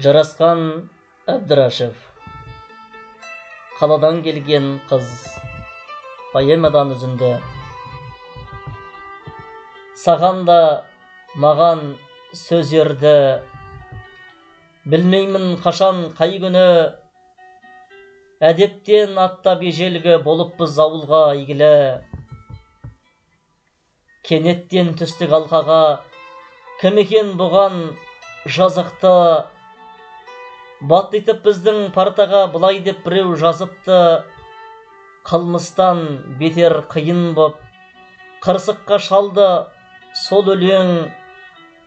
Жарасқан Әбдірашев. Қаладан келген қыз. Поэмадан үзінді. Саған да маған сөз ерді. Білмеймін қашан қай күні. Әдептен аттап ежелгі болыппыз ауылға игілі. Кенеттен түстік алқаға кім екен бұған жазықты. Баттитып біздің партаға былай деп біреу жазыпты. Қылмыстан бетер қиын боп қырсыққа шалды сол өлең.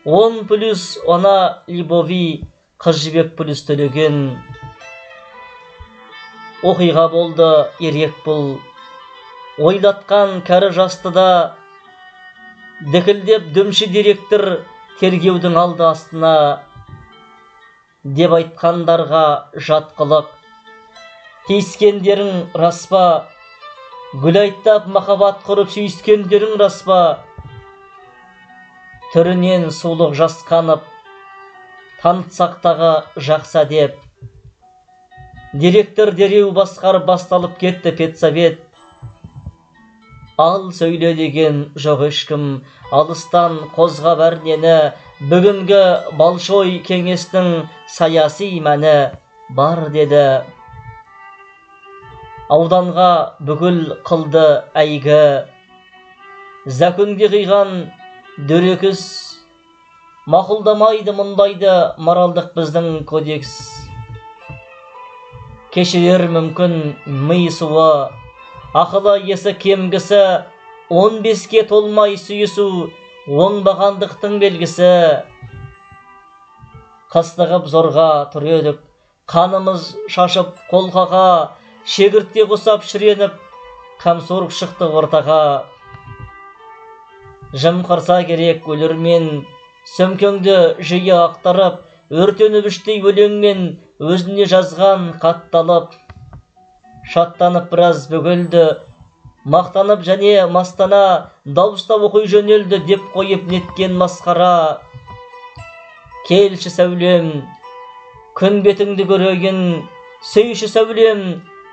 10+ она любови қыз жібек плюс төлеген. Оқиға болды ерек бұл, ойлатқан кәрі жасты да. Дікілдеп дүмші директор тергеудің алды астына. Деп айтқандарға жатқылық, тиіскендерің рас па? Гүл айттап махаббат құрып сүйіскендерің рас па? Түрінен сұлық жасқанып, танытсақ тағы жақса деп. Директор дереу басқарып басталып кетті педсовет. Ал сөйле деген жоқ ешкім, алыстан қозғап әрнені. Бүгінгі Большой кеңестің саяси мәні бар деді. Ауданға бүкіл қылды әйгі. Зәкөнге қиған дөрекіс. Мақұлдамайды мұндайды моралдық біздің кодекс. Кешелер мүмкін ми суы, ақылы есі кемгісі. 15-ке толмай сүйісу оңбағандықтың белгісі. Қыстығып зорға тұр едік, қанымыз шашып қолқаға. Шегіртте құсап шіреніп, қамсорып шықты ортаға. Жымқырса керек өлермен, сөмкеңді жиі ақтарып. Өртеніп іштей өлеңмен өзіне жазған қатталып. Шаттанып біраз бөгелді, мақтанып және мастана. Дауыстап оқи жөнелді деп қойып неткен масқара. Келші сәулем, күн бетіңді көрейін. Сүйші сәулем,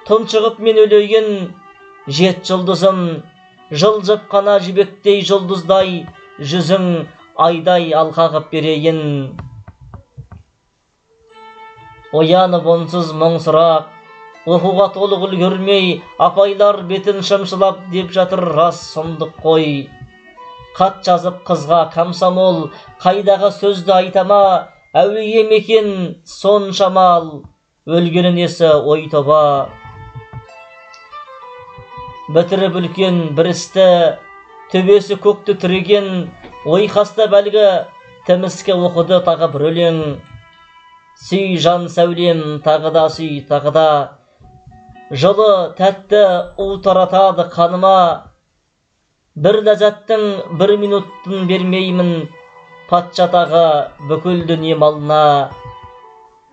тұншығып мен өлейін. Жет жұлдызым, жылжып қана жібектей жұлдыздай. Жүзің айдай алқағып берейін. Оянып онсыз мұң сұрақ, оқуға толық үлгермей. Апайлар бетін шымшылап деп жатыр рас сұмдық қой. Қат жазып қызға комсомол, қайдағы сөзді айтама. Әуейе мекен соншамал, өлгені несі ой тоба. Бітіріп үлкен бір істі, төбесі көкті түреген. Ойқаста бәлгі тіміске оқыды тағы бір өлең. Сүй жан сәулем, тағы да сүй, тағы да. Жылы тәтті у таратады қаныма. Бір ләззаттың бір минуттын бермеймін. Патша тағы бүкіл дүние малына.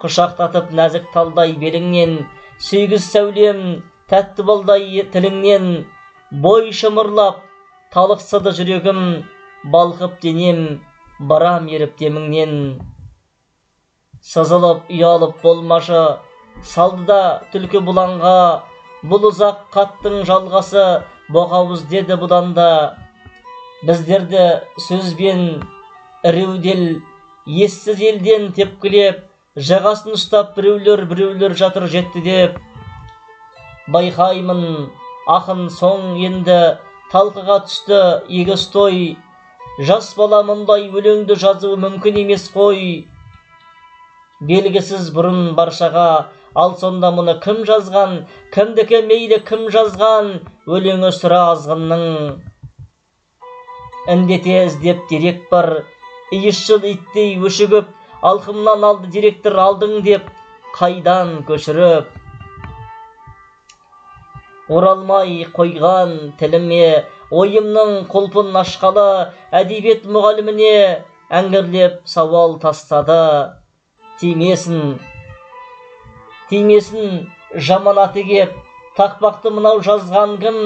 Құшақтатып нәзік талдай беліңнен. Сүйгіз сәулем, тәтті балдай тіліңнен. Бой шымырлап, талықсыды жүрегім. Балқып денем, барам еріп деміңнен. Сызылып, ұялып болмашы, салды да түлкі бұланға. Бұл ұзақ қаттың жалғасы, боғауыз деді бұдан да. Біздерді сөзбен іреудел, ессіз елден тепкілеп. Жағасын ұстап біреулер жатыр жетті деп. Байқаймын, ақын соң енді талқыға түсті егіз той. Жас бала мұндай өлеңді жазуы мүмкін емес қой. Белгісіз бұрын баршаға, ал сонда мұны кім жазған? Кімдікі мейлі кім жазған? Өлеңі сұра азғынның. Індете іздеп дерек бар, иісшіл иттей өшігіп. Алқымнан алды директор алдың деп, қайдан көшіріп. Оралмай қойған тіліме, ойымның құлпын ашқалы. Әдебиет мұғаліміне әңгірлеп сауал тастады. Тимесін жаманаты кеп, тақпақты мынау жазған кім?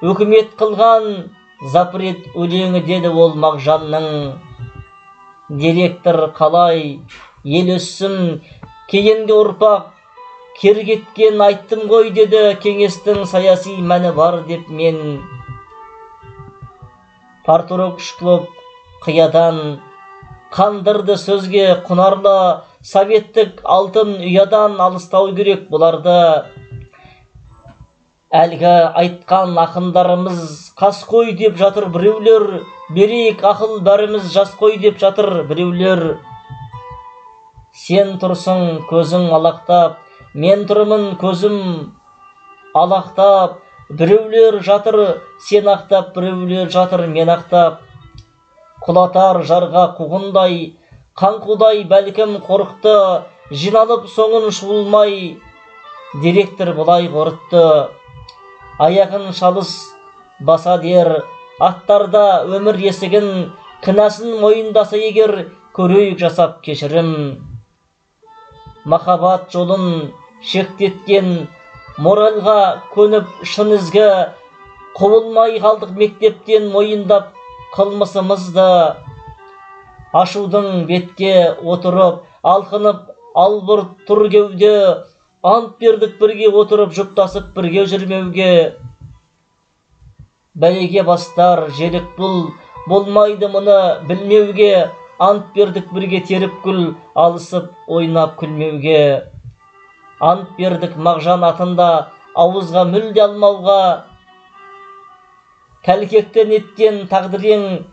Өкімет қылған запрет өлеңі деді ол Мағжанның. Директор қалай ел өссін, кейінгі ұрпақ кергеткен айттым ғой деді, кеңестің саяси мәні бар деп мен. Парторг Шклоп қиядан қандырды сөзге құнарлы, советтік алтын ұядан алыстау керек бұларды. Әлгі айтқан ақындарымыз қас қой деп жатыр біреулер, берейік ақыл бәріміз жас қой деп жатыр біреулер. Сен тұрсың көзің алақтап, мен тұрмын көзім алақтап, біреулер жатыр сен ақтап, біреулер жатыр мен ақтап. Құлатар жарға қуғындай, қаңқудай бәлкім қорықты, жиналып соңын шуылмай, директор бұлай қорытты. Аяғын шалыс баса дер, аттарда өмір есігін, кінәсін мойындаса егер, көрейік жасап кешірім. Махаббат жолын шектеткен, моральға көніп шын ізгі, құбылмай қалдық мектептен мойындап қылмысымызды. Ашудың бетке отырып, алқынып албырт тұр кеуде, ант бердік бірге отырып, жұптасып бірге жүрмеуге. Бәлеге бастар желік бұл, болмайды мұны білмеуге, ант бердік бірге теріп күл, алысып ойнап күлмеуге. Ант бердік Мағжан атында ауызға мүлде алмауға. Кәлкектен еткен тағдырың,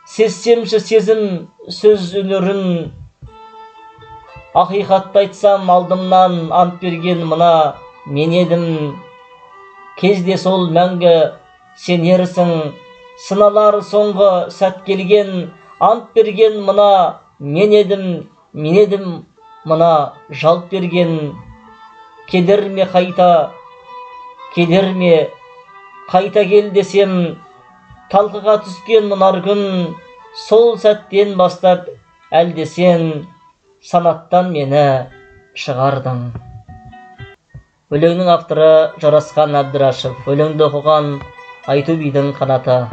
сезсемші сезім сөз өнерін. Ақиқатты айтсам алдымнан ант берген мына мен едім. Кезде сол мәңгі сенерсің, сыналар соңғы сәт келген, ант берген мына мен едім мына жалт берген. Кедерме қайта кел десем, талқыға түскен мұнар күн, сол сәттен бастап әлдесен санаттан мені шығардың. Өлеңнің авторы Жарасқан Әбдірашев, өлеңді оқыған Айту бидің қанаты.